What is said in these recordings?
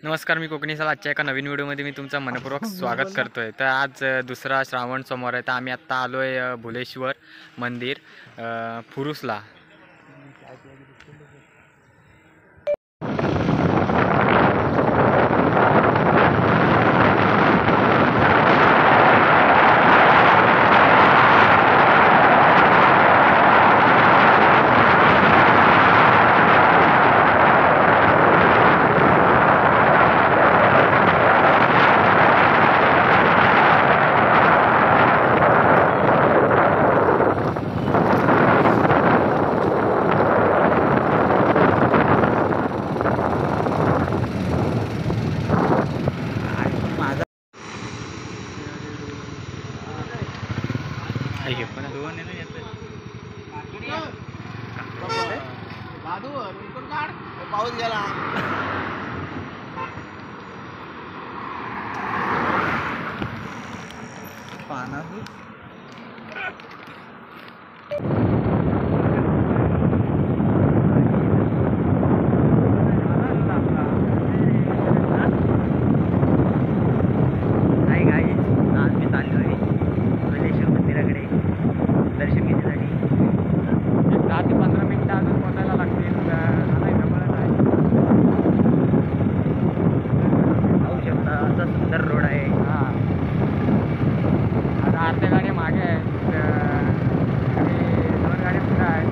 नमस्कार, मी कोकणीसाल. आजच्या एका नवीन व्हिडिओमध्ये मी तुमचं मनपूर्वक स्वागत करतोय. तर आज दुसरा श्रावण सोमवार आहे. तर आम्ही आत्ता आलोय भुलेश्वर मंदिर फुरुसला. हे पण पाऊस गेला. पाना सुंदर रोड आहे. आता अर्ध्या गाडी मागे आहेत आणि 2 गाडी पुढे आहेत.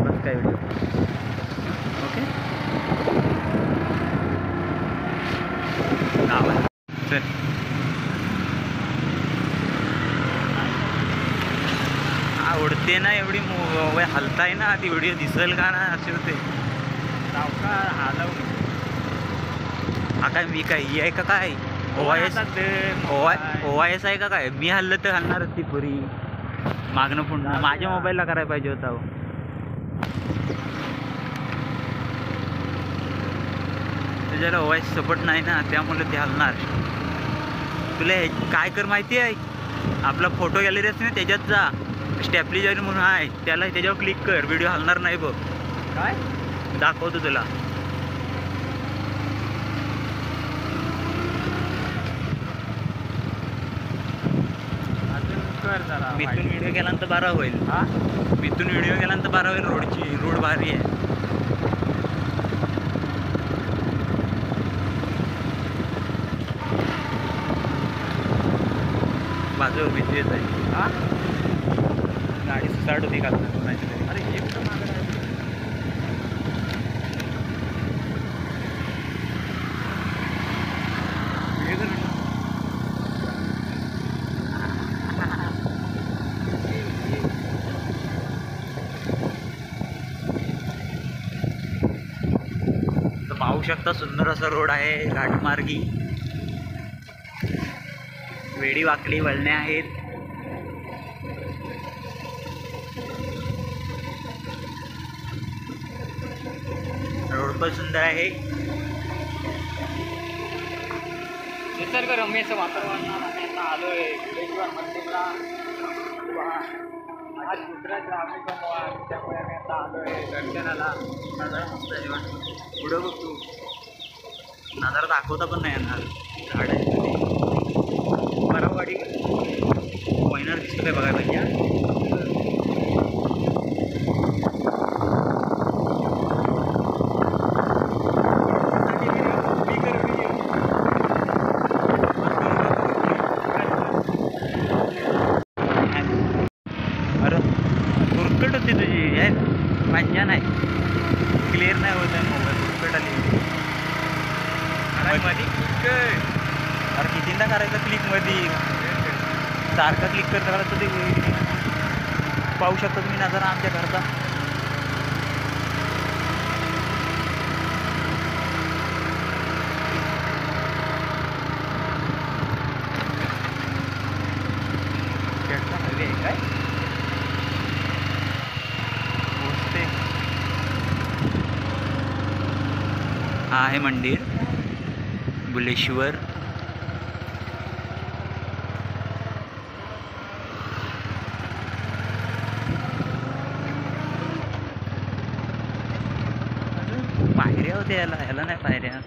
बस काय व्हिडिओ ओके. चल आवडते ना एवढी हलताय ना ती व्हिडिओ दिसेल का ना असे होते. हा काय मी काय आहे का काय OIS आहे का काय? मी हल्लं तर हलणारच ती पुरी मागणं पुन्हा माझ्या मोबाईलला करायला पाहिजे होता. त्याच्याला OIS सपोर्ट नाही ना, त्यामुळे ते हलणार. तुला काय कर माहिती आहे, आपला फोटो गॅलरी असते ना त्याच्यात जा, स्टॅपलिजर म्हणून आहे त्याला, त्याच्यावर क्लिक कर, व्हिडिओ हलणार नाही बघ. काय दाखवतो तुला. मिथून व्हिडिओ केल्यानंतर 12 होईल. मिथून व्हिडिओ केल्यानंतर 12 होईल. रोड भारी आहे. बाजूवर भीती येत आहे. गाडी स्टार्ट होती का कोणाची तरी. अरे हे कुठं मागं आहे? पाहू शकता सुंदर असा रोड आहे घाटमार्गी. वेडी वाकडी वळणे आहेत. रोड पण सुंदर आहे. निसर्गरम्य वातावरण आलोय भुलेश्वर मंदिरला. आज दुसरा श्रावणी सोमवार, त्यामुळे आम्ही आता आलोय दर्शनाला. नजारा मस्त आहे. पुढं बघ तू, नजारा दाखवता पण नाही येणार. झाड आहे बरावाडी महिना दिसतोय बघायला पाहिजे. अरे कुरकट होती तुझी यार, मज्जा नाही, क्लिअर नाही होत आहे मोबाईल. कुरकट आली मध्ये. अरे कितींदा करायचं क्लिक मध्ये, सारखं क्लिक करता करायचं ते. पाहू शकता तुम्ही नजारा आमच्या घरचा. काय पोचते. हा आहे मंदिर बुलेश्वर. पायऱ्या होत्या ह्याला नाही पायऱ्या.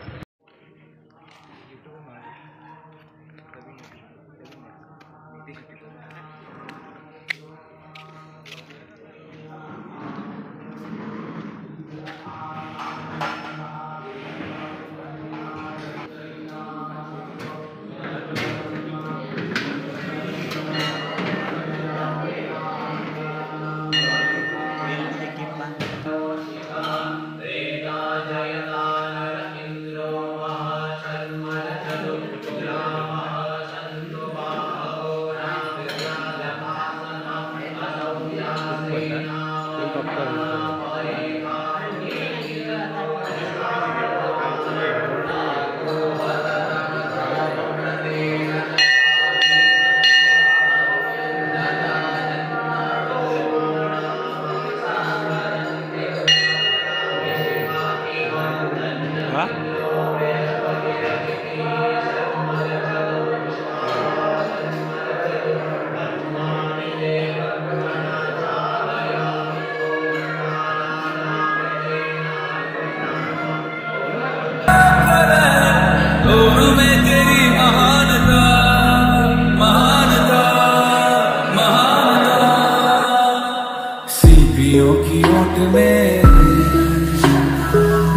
की ओट में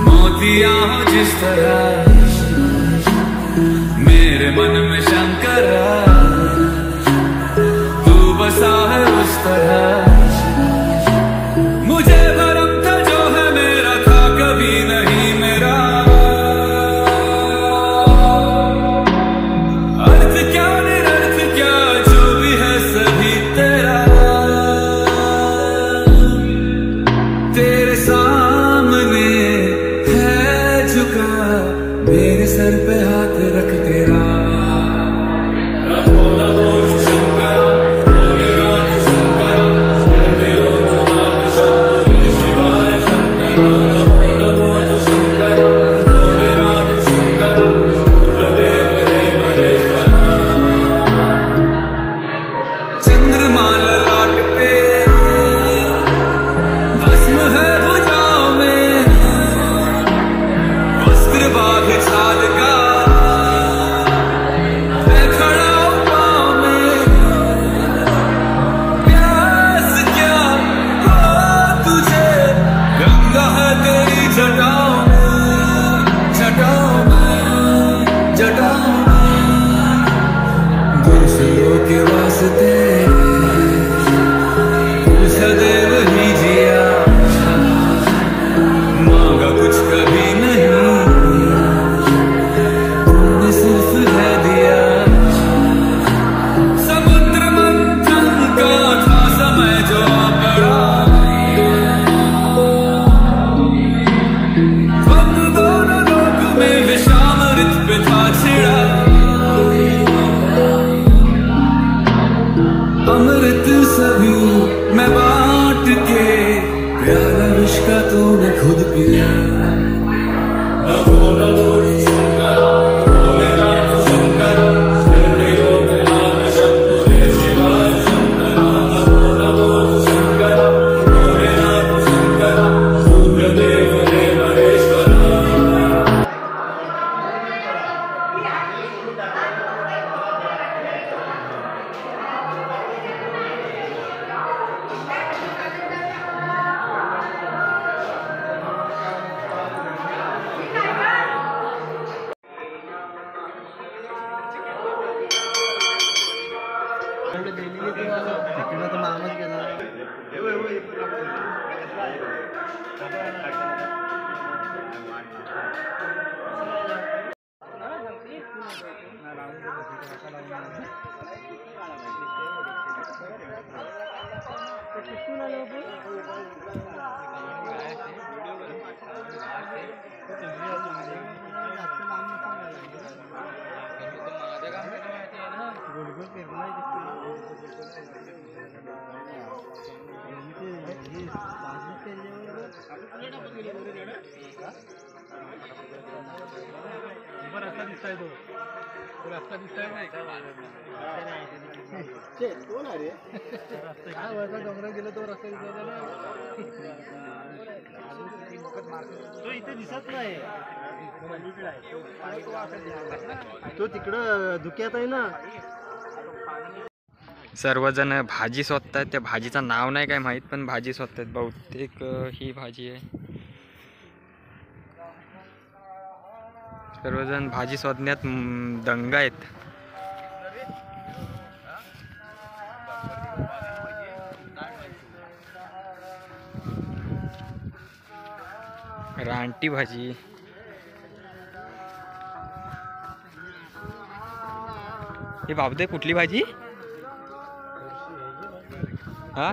मोतिया हो जिस तरह, मेरे मन में शंकर तू बसा है उस तरह। मुझे भरम था जो है मेरा था कभी नहीं मेरा, अर्थ क्या निरर्थ क्या जो भी है सभी तेरा। तेरे सामने है झुका मेरे सर पे हाथ रख तेरा। दूसरों के वास्ते सदैव ही जिया, मांगा कुछ कभी नहीं, तुमने सिर्फ है दिया। समुद्र मंथन का था समय जो बड़ा, हम दोनों लोक में विषामृत पे था छिड़ा। अमृत सभी मैं बांट के प्याला विष का तूने खुद पिया। तिकडं तर मामाच गेला. गोलगोल पेरलाय रस्ता दिसताय तो रस्ता दिसताय नाही काय वरचा डोंगरात गेलो तो रस्ता दिसला ना तो इथे दिसत नाही तो तिकडं धुक्यात आहे ना. सर्वजण भाजी शोधतात. त्या भाजीचं नाव नाही काय माहीत पण भाजी शोधतात. बहुतेक ही भाजी आहे. सर्वजण भाजी शोधण्यात दंग आहेत. रानटी भाजी हे बाबदे कुठली भाजी हा